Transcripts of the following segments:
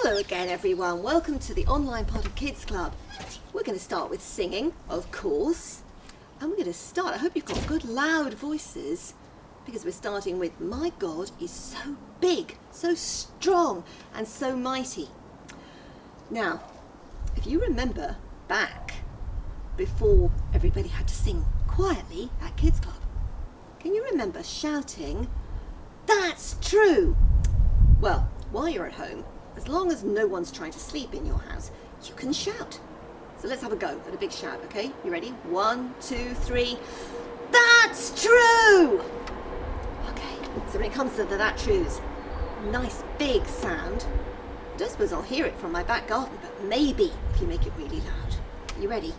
Hello again everyone, welcome to the online Potter Kids Club. We're going to start with singing, of course. And we're going to start, I hope you've got good loud voices, because we're starting with My God is so big, so strong and so mighty. Now, if you remember back before everybody had to sing quietly at Kids Club, can you remember shouting, "That's true"? Well, while you're at home, as long as no one's trying to sleep in your house, you can shout. So let's have a go at a big shout, okay? You ready? 1, 2, 3. That's true! Okay, so when it comes to the "that trues," nice big sound. I don't suppose I'll hear it from my back garden, but maybe if you make it really loud. You ready?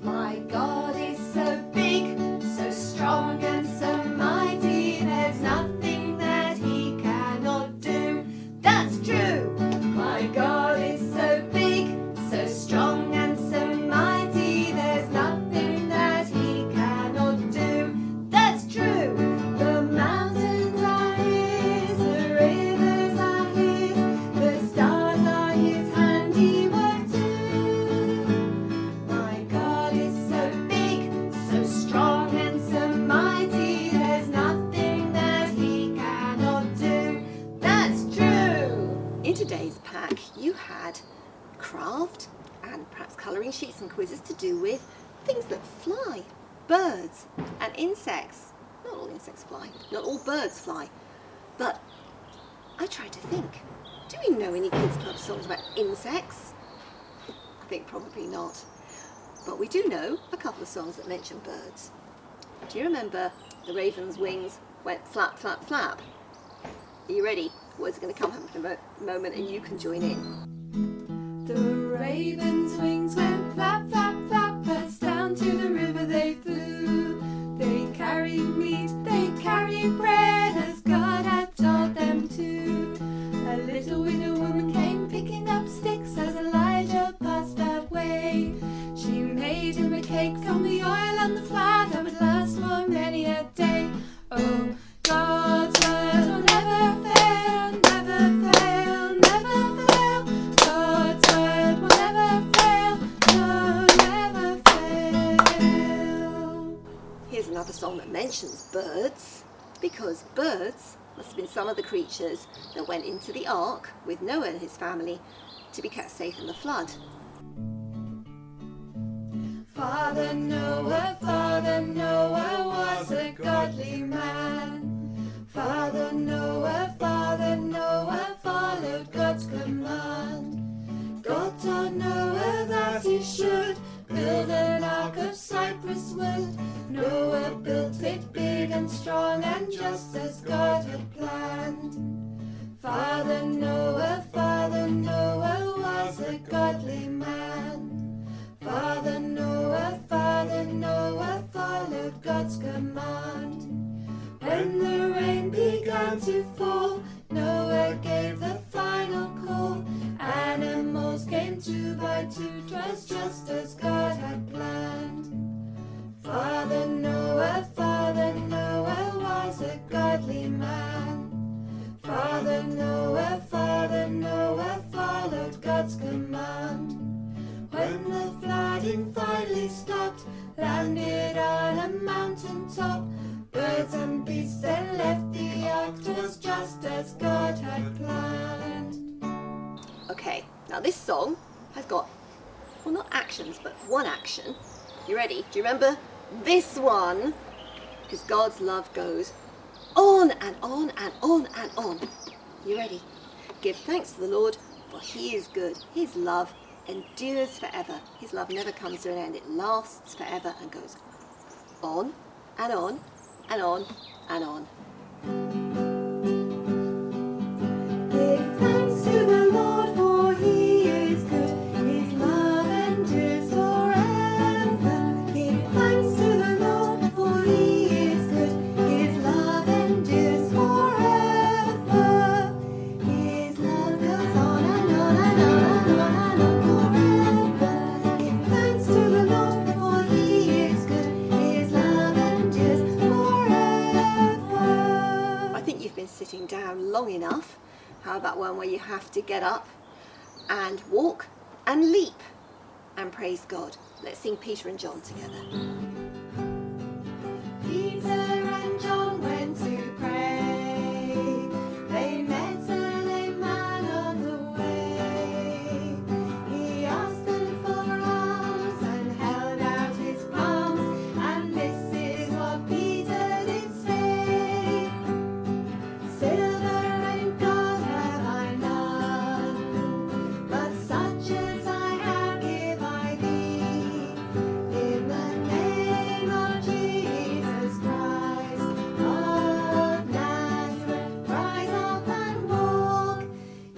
My God is so big, so strong and so mighty, there's nothing that he cannot do. That's true! My God is so big, so strong and so mighty, there's nothing that he cannot do. That's true! The mountains are his, the rivers are his, the stars are his handiwork too. My God is so big, so strong and so mighty, there's nothing that he cannot do. That's true! In today's pack you had craft and perhaps colouring sheets and quizzes to do with things that fly, birds and insects. Not all insects fly, not all birds fly, but I tried to think, do we know any Kids Club songs about insects? I think probably not, but we do know a couple of songs that mention birds. Do you remember "The raven's wings went flap, flap, flap"? Are you ready? Words are going to come up in a moment and you can join in. The raven's wings went flap, flap, flap, as down to the river they flew. They carried meat, they carried bread, as God had taught them to. A little widow woman came picking up sticks as Elijah passed that way. She made him a cake from the oil and the flour that would last for many a day. Oh, God's word will never fail, never fail, never fail. God's word will never fail, no, never fail. Here's another song that mentions birds, because birds must have been some of the creatures that went into the ark with Noah and his family to be kept safe in the flood. Father Noah was a godly man. Father Noah followed God's command. God told Noah that he should build an ark of cypress wood. Noah built it big and strong and just as God had planned. Father Noah was a godly man. Father Noah followed God's command. When the rain began to fall, Noah gave the final call. Animals came 2 by 2, 'twas just as God had planned. Father Noah was a godly man. Father Noah followed God's command. When the flooding finally stopped, landed on a mountain top, birds and beasts then left the ark, 'twas just as God had planned. Okay, now this song has got, well, not actions, but one action. You ready? Do you remember this one? Because God's love goes on and on and on and on. You ready? Give thanks to the Lord, for he is good. His love endures forever. His love never comes to an end. It lasts forever and goes on and on and on and on. Give thanks to the Lord, for he is good. His love endures forever. Give thanks to the Lord, for he is good. His love endures forever. His love goes on and on and on and on and on forever. Give thanks to the Lord, for he is good. His love endures forever. How about one where you have to get up and walk and leap and praise God? Let's sing Peter and John together. Peter and John went to pray. They met a lame man on the way. He asked them for alms and held out his palms, and this is what Peter did say. Silver and gold have I none, but such as I have give I thee. In the name of Jesus Christ of Nazareth, rise up and walk.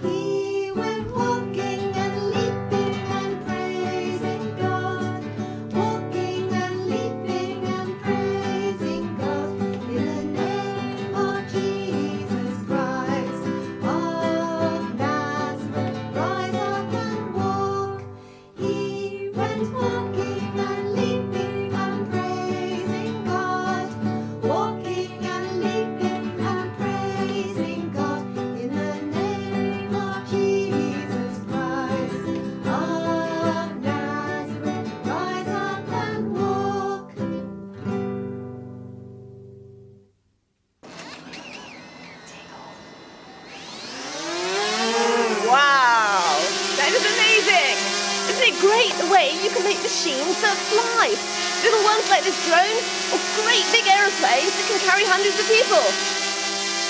He went walking and leaping and praising God, walking and leaping and praising God. In the name of Jesus Christ of Nazareth, rise up and walk. He went walking and leaping and praising God, walking and leaping and praising God. In the name of Jesus Christ of Nazareth, rise up and walk. Wow, that is amazing! Isn't it great the way you can make machines that fly? Little ones like this drone, or great big aeroplanes that can carry hundreds of people.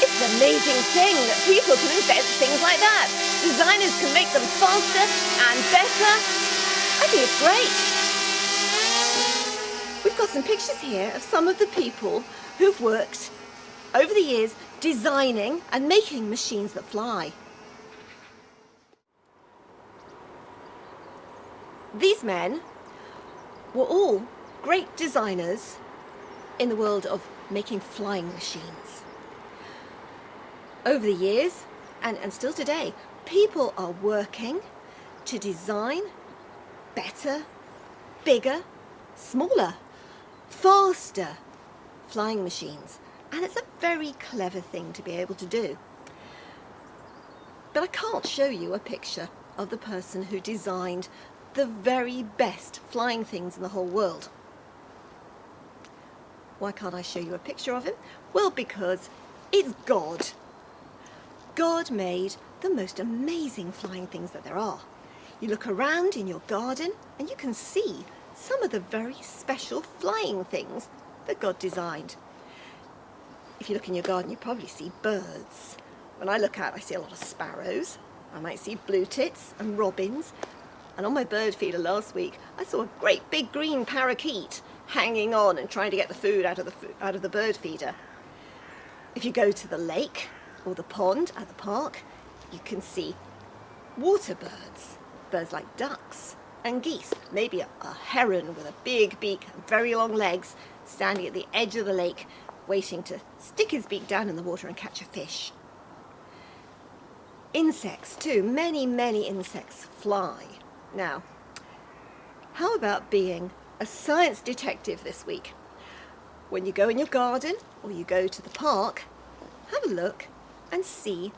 It's an amazing thing that people can invent things like that. Designers can make them faster and better. I think it's great. We've got some pictures here of some of the people who've worked over the years designing and making machines that fly. These men were all great designers in the world of making flying machines. Over the years, and still today, people are working to design better, bigger, smaller, faster flying machines. And it's a very clever thing to be able to do. But I can't show you a picture of the person who designed the very best flying things in the whole world. Why can't I show you a picture of him? Well, because it's God. God made the most amazing flying things that there are. You look around in your garden and you can see some of the very special flying things that God designed. If you look in your garden, you probably see birds. When I look out, I see a lot of sparrows. I might see blue tits and robins. And on my bird feeder last week, I saw a great big green parakeet hanging on and trying to get the food out of the bird feeder. If you go to the lake or the pond at the park, you can see water birds, birds like ducks and geese, maybe a heron with a big beak and very long legs standing at the edge of the lake waiting to stick his beak down in the water and catch a fish. Insects too, many, many insects fly. Now, how about being a science detective this week? When you go in your garden or you go to the park, have a look and see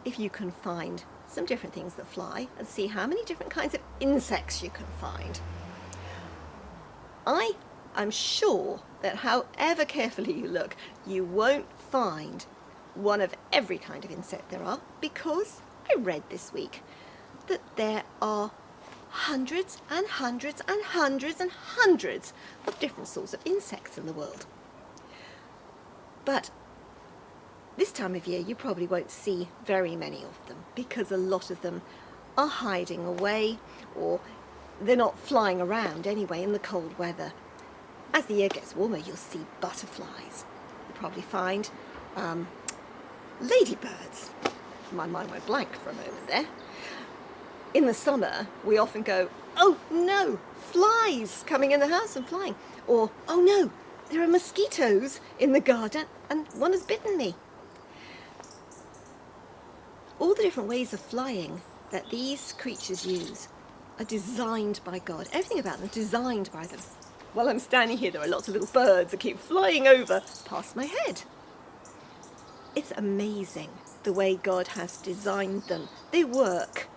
if you can find some different things that fly and see how many different kinds of insects you can find. I am sure that however carefully you look, you won't find one of every kind of insect there are, because I read this week that there are hundreds and hundreds and hundreds and hundreds of different sorts of insects in the world. But this time of year you probably won't see very many of them, because a lot of them are hiding away, or they're not flying around anyway in the cold weather. As the year gets warmer, you'll see butterflies. You'll probably find ladybirds. My mind went blank for a moment there. In the summer, we often go, oh no, flies coming in the house and flying. Or, oh no, there are mosquitoes in the garden and one has bitten me. All the different ways of flying that these creatures use are designed by God. Everything about them designed by them. While I'm standing here, there are lots of little birds that keep flying over past my head. It's amazing the way God has designed them. They work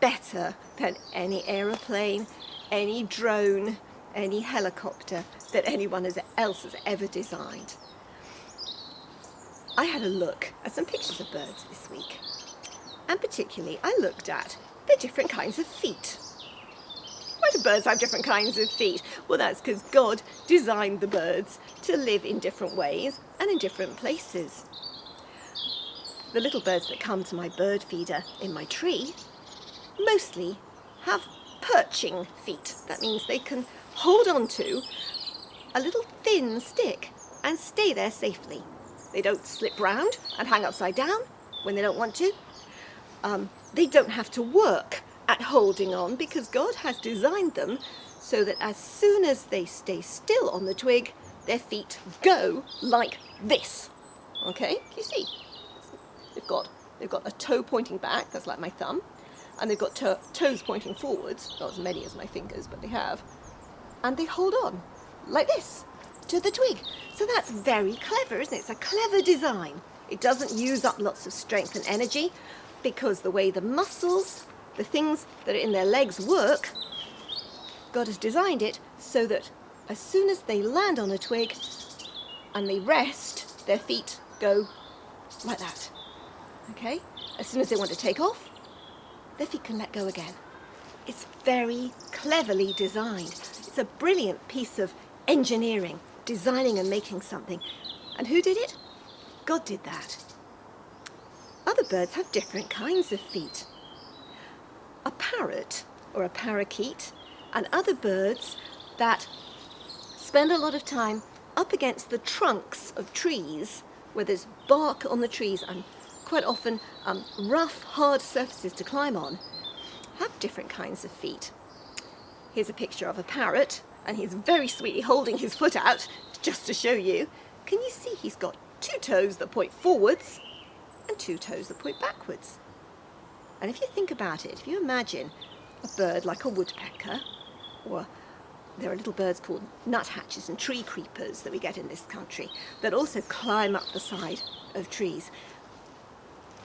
better than any aeroplane, any drone, any helicopter that anyone else has ever designed. I had a look at some pictures of birds this week, and particularly I looked at the different kinds of feet. Why do birds have different kinds of feet? Well, that's because God designed the birds to live in different ways and in different places. The little birds that come to my bird feeder in my tree mostly have perching feet. That means they can hold on to a little thin stick and stay there safely. They don't slip round and hang upside down when they don't want to. They don't have to work at holding on because God has designed them so that as soon as they stay still on the twig, their feet go like this. Okay, can you see? They've got a toe pointing back, that's like my thumb, and they've got toes pointing forwards, not as many as my fingers, but they have, and they hold on like this to the twig. So that's very clever, isn't it? It's a clever design. It doesn't use up lots of strength and energy because the way the muscles, the things that are in their legs work, God has designed it so that as soon as they land on a twig and they rest, their feet go like that. Okay? As soon as they want to take off, their feet can let go again. It's very cleverly designed. It's a brilliant piece of engineering, designing and making something. And who did it? God did that. Other birds have different kinds of feet. A parrot or a parakeet and other birds that spend a lot of time up against the trunks of trees where there's bark on the trees and quite often rough, hard surfaces to climb on, have different kinds of feet. Here's a picture of a parrot, and he's very sweetly holding his foot out just to show you. Can you see he's got 2 toes that point forwards and 2 toes that point backwards? And if you think about it, if you imagine a bird like a woodpecker, or there are little birds called nuthatches and tree creepers that we get in this country that also climb up the side of trees,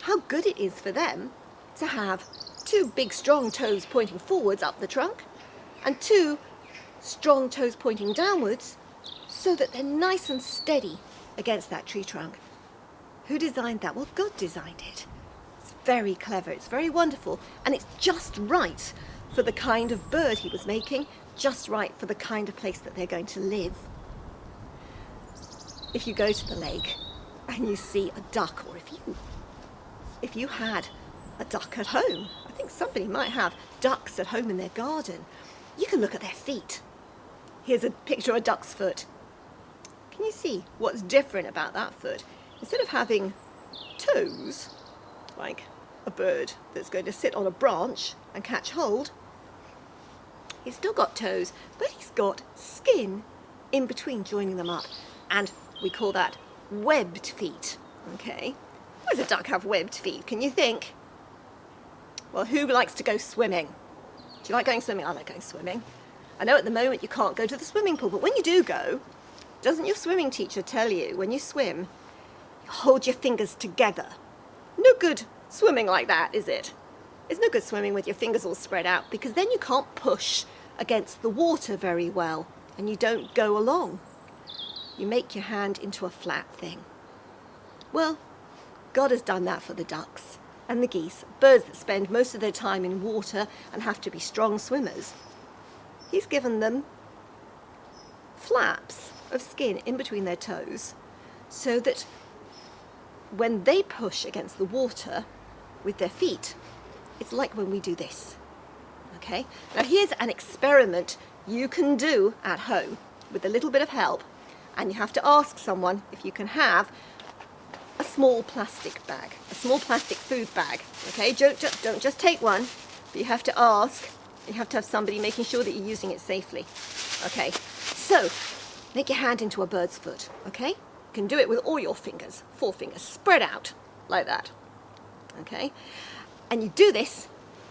how good it is for them to have 2 big strong toes pointing forwards up the trunk and 2 strong toes pointing downwards so that they're nice and steady against that tree trunk. Who designed that? Well, God designed it. It's very clever, it's very wonderful, and it's just right for the kind of bird he was making, just right for the kind of place that they're going to live. If you go to the lake and you see a duck, or if you had a duck at home, I think somebody might have ducks at home in their garden, you can look at their feet. Here's a picture of a duck's foot. Can you see what's different about that foot? Instead of having toes, like a bird that's going to sit on a branch and catch hold, he's still got toes, but he's got skin in between joining them up. And we call that webbed feet, okay? Why does a duck have webbed feet? Can you think? Well, who likes to go swimming? Do you like going swimming? I like going swimming. I know at the moment you can't go to the swimming pool, but when you do go, doesn't your swimming teacher tell you when you swim, hold your fingers together? No good swimming like that, is it? It's no good swimming with your fingers all spread out because then you can't push against the water very well and you don't go along. You make your hand into a flat thing. Well, God has done that for the ducks and the geese, birds that spend most of their time in water and have to be strong swimmers. He's given them flaps of skin in between their toes so that when they push against the water with their feet, it's like when we do this. Okay? Now here's an experiment you can do at home with a little bit of help, and you have to ask someone if you can have a small plastic bag, a small plastic food bag. Okay? Don't just take one, but you have to ask. You have to have somebody making sure that you're using it safely. Okay? So, make your hand into a bird's foot. Okay? You can do it with all your fingers, 4 fingers, spread out like that. Okay? And you do this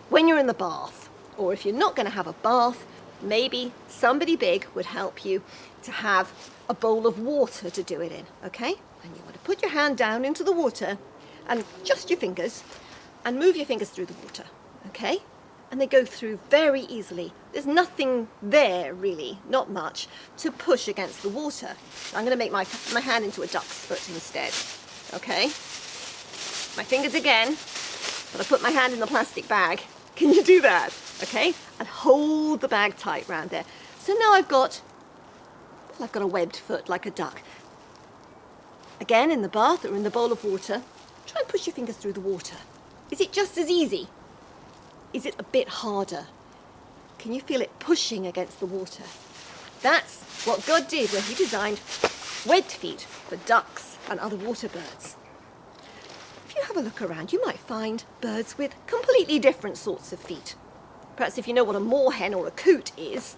when you're in the bath, or if you're not going to have a bath, maybe somebody big would help you to have a bowl of water to do it in, okay? And you want to put your hand down into the water and just your fingers, and move your fingers through the water, okay? And they go through very easily. There's nothing there, really, not much, to push against the water. I'm going to make my hand into a duck's foot instead, okay? My fingers again, but I put my hand in the plastic bag. Can you do that? Okay? And hold the bag tight round there. So now I've got a webbed foot like a duck. Again, in the bath or in the bowl of water, try and push your fingers through the water. Is it just as easy? Is it a bit harder? Can you feel it pushing against the water? That's what God did when he designed webbed feet for ducks and other water birds. If you have a look around, you might find birds with completely different sorts of feet. Perhaps if you know what a moorhen or a coot is,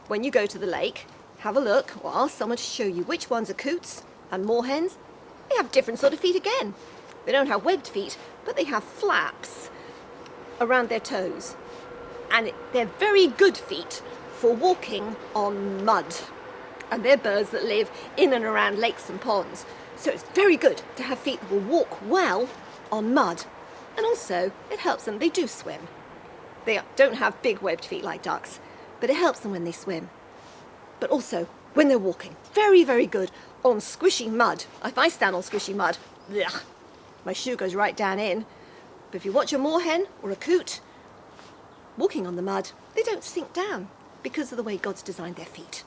when you go to the lake, have a look or ask someone to show you which ones are coots and moorhens. They have different sort of feet again. They don't have webbed feet, but they have flaps around their toes. And they're very good feet for walking on mud. And they're birds that live in and around lakes and ponds. So it's very good to have feet that will walk well on mud. And also, it helps them, they do swim. They don't have big webbed feet like ducks, but it helps them when they swim. But also, when they're walking, very, very good on squishy mud. If I stand on squishy mud, ugh, my shoe goes right down in. But if you watch a moorhen or a coot walking on the mud, they don't sink down because of the way God's designed their feet.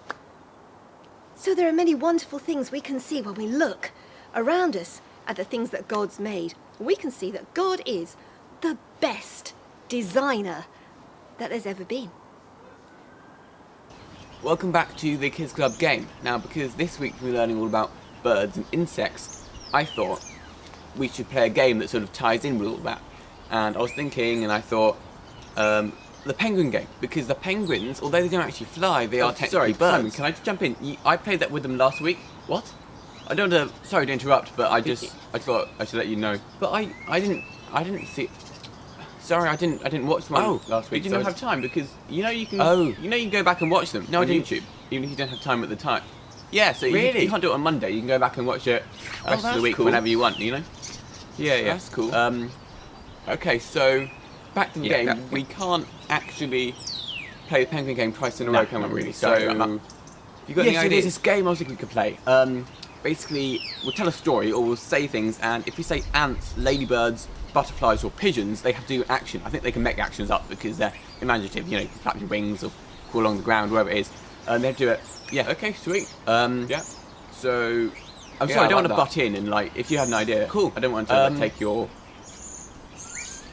So there are many wonderful things we can see when we look around us at the things that God's made. We can see that God is the best designer that there's ever been. Welcome back to the Kids Club game. Now, because this week we're learning all about birds and insects, I thought we should play a game that sort of ties in with all that. And I was thinking, and I thought, the penguin game, because the penguins, although they don't actually fly, they are technically birds. Simon, can I just jump in? I played that with them last week. What? I don't know. Sorry to interrupt, but I thought I should let you know. But I didn't see. Sorry, I didn't watch one last week. Did you not have time? Because you can go back and watch them on YouTube, even if you don't have time at the time. Yeah, so you can't do it on Monday. You can go back and watch it rest of the week whenever you want. You know? Yeah. That's cool. Okay, so back to the game. Yeah. We can't actually play the penguin game twice in a row, can we? Really. So you got any ideas? There's this game I was thinking we could play. Basically, we'll tell a story or we'll say things, and if we say ants, ladybirds, butterflies or pigeons, they have to do action. I think they can make actions up because they're imaginative, you know, you can flap your wings or crawl along the ground, wherever it is. They have to do it. Yeah, okay, sweet. Yeah. So, I'm sorry, I don't want to butt in and, like, if you have an idea, cool. I don't want to take your...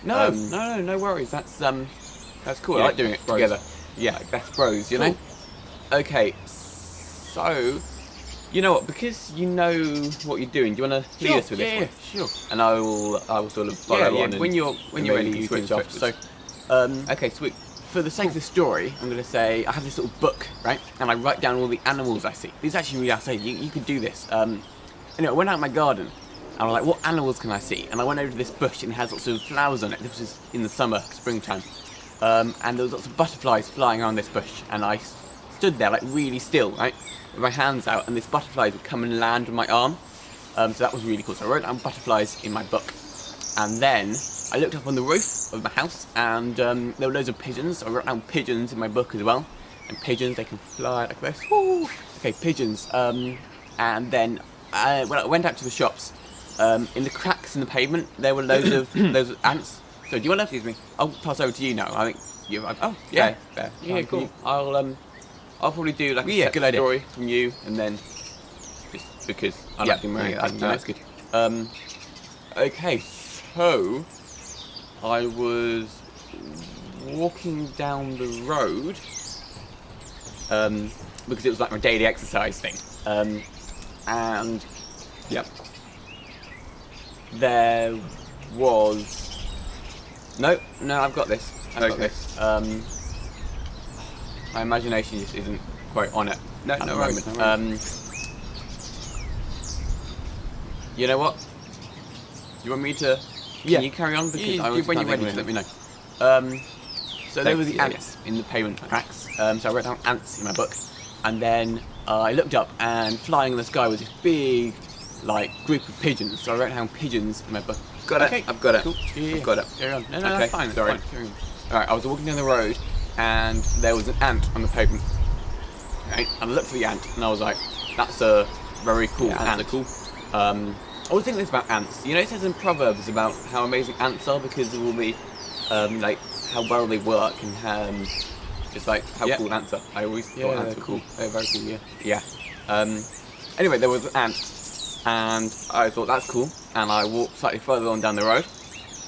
No worries. That's cool. I like doing it together. Yeah, like best bros, you know? Okay, so... You know what? Because you know what you're doing, do you want to lead us with this one? Yeah, sure. And I will sort of follow on. When you're ready, you switch off. So, okay, sweet. For the sake of the story, I'm going to say I have this little book, right? And I write down all the animals I see. These actually really, I say you could do this. Anyway, I went out in my garden, and I was like, what animals can I see? And I went over to this bush, and it has lots of flowers on it. This was in the summer, springtime, and there was lots of butterflies flying around this bush, and I stood there like really still, right? With my hands out, and this butterflies would come and land on my arm. So that was really cool. So I wrote down butterflies in my book. And then I looked up on the roof of my house, and there were loads of pigeons. So I wrote down pigeons in my book as well. And pigeons, they can fly like this. Woo! Okay, pigeons. And then when I went out to the shops, in the cracks in the pavement, there were loads of ants. So do you want to? Excuse me. I'll pass over to you now. I think you. Yeah. Fair. Yeah, cool. I'll probably do like a good story from you, and then just because I like doing my own. That's good. Okay, so I was walking down the road because it was like my daily exercise thing, and there was no. I've got this. I've got this. My imagination just isn't quite on it at the moment. You know what? You want me to? Can you carry on? Because when you're ready, let me know. So there were the ants in the pavement cracks. So I wrote down ants in my book, and then I looked up, and flying in the sky was this big, like, group of pigeons. So I wrote down pigeons in my book. got Okay, it. I've got it. cool. Yeah. I've got it. Carry on. No, Okay, that's fine. sorry. That's fine. Carry on. Alright, I was walking down the road and there was an ant on the pavement. Right? And I looked at the ant and I was like, that's a very cool Yeah, ant. ants are cool. I was thinking this about ants. You know, it says in Proverbs about how amazing ants are because of all the, like, how well they work and just like how Yeah. cool ants are. I always thought Yeah, ants they're were cool. They're very cool. Yeah. Yeah. Anyway, there was an ant, and I thought that's cool. And I walked slightly further on down the road,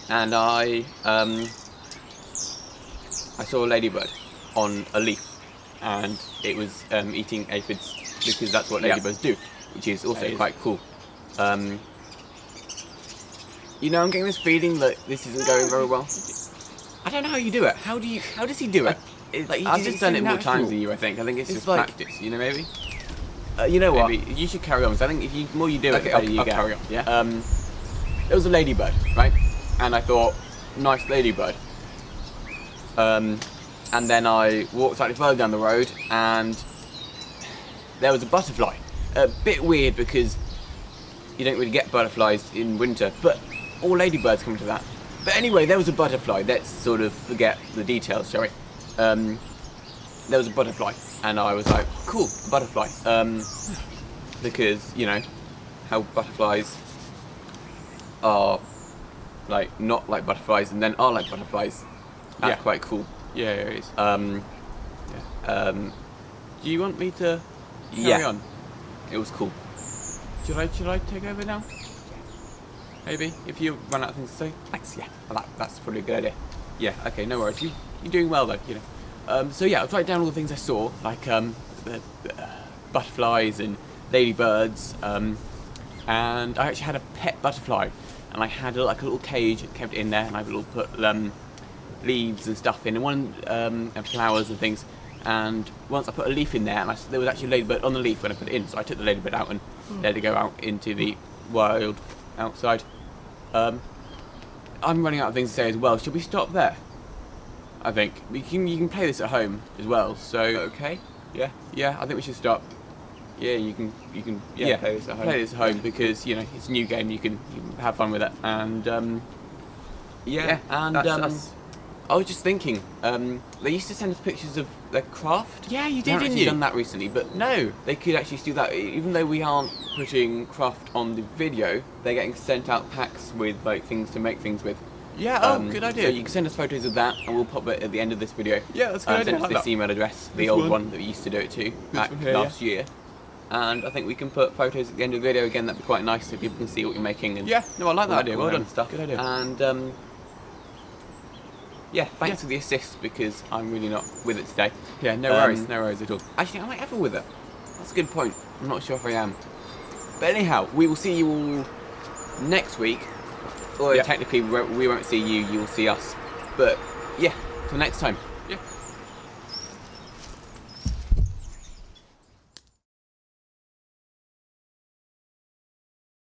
and I saw a ladybird on a leaf, and it was eating aphids because that's what Yeah. ladybirds do, which is also That is. quite cool. You know, I'm getting this feeling that this isn't going very well. I don't know how you do it. How does he do it? Like, I've he's just done it more natural. times than you, I think. I think it's It's just like- practice, you know, maybe? You know what? Maybe. You should carry on, because I think if you more you do it, Okay, the better I'll- you I'll get. carry on, yeah? There was a ladybird, right? And I thought, nice ladybird. And then I walked slightly further down the road, and there was a butterfly. A bit weird, because you don't really get butterflies in winter, but all ladybirds come to that. But anyway, there was a butterfly. Let's sort of forget the details, shall we? There was a butterfly, and I was like, cool, butterfly. Because, you know, how butterflies are, like, not like butterflies, and then are like butterflies. That's Yeah. quite cool. Yeah, it is. Do you want me to carry on? It was cool. Should I take over now? Maybe, if you run out of things to say. Thanks, yeah. That's probably a good idea. Yeah, okay, no worries. You're doing well though, you know. So yeah, I'll write down all the things I saw, like the butterflies and ladybirds, and I actually had a pet butterfly, and I had like a little cage, kept it in there, and I put leaves and stuff in, and and flowers and things. And once I put a leaf in there, and there was actually a ladybird on the leaf when I put it in, so I took the ladybird out and let it go out into the wild outside. I'm running out of things to say as well. Should we stop there? I think you can play this at home as well. So Okay. Yeah. yeah, I think we should stop. Yeah, you can. Yeah, play this at home. Play this at home because you know it's a new game. You can have fun with it. And Yeah, and that's I was just thinking, they used to send us pictures of their craft. Yeah, you They did, haven't didn't actually you? done that recently, but no, they could actually do that. Even though we aren't putting craft on the video, they're getting sent out packs with like things to make things with. Yeah. Oh, good idea. So you can send us photos of that, and we'll pop it at the end of this video. Yeah, that's a good idea. Send it I to like this email address, the This old one. one that we used to do it to back one here, last year. And I think we can put photos at the end of the video again. That'd be quite nice so people can see what you're making. And Yeah, no, I like all that idea. cool Well random done. stuff. Good idea. And yeah, thanks Yeah. for the assist because I'm really not with it today. Yeah, no worries at all. Actually, I might have her with it. That's a good point. I'm not sure if I am. But anyhow, we will see you all next week. Or Yeah. technically, we won't see you. You'll see us. But yeah, till next time.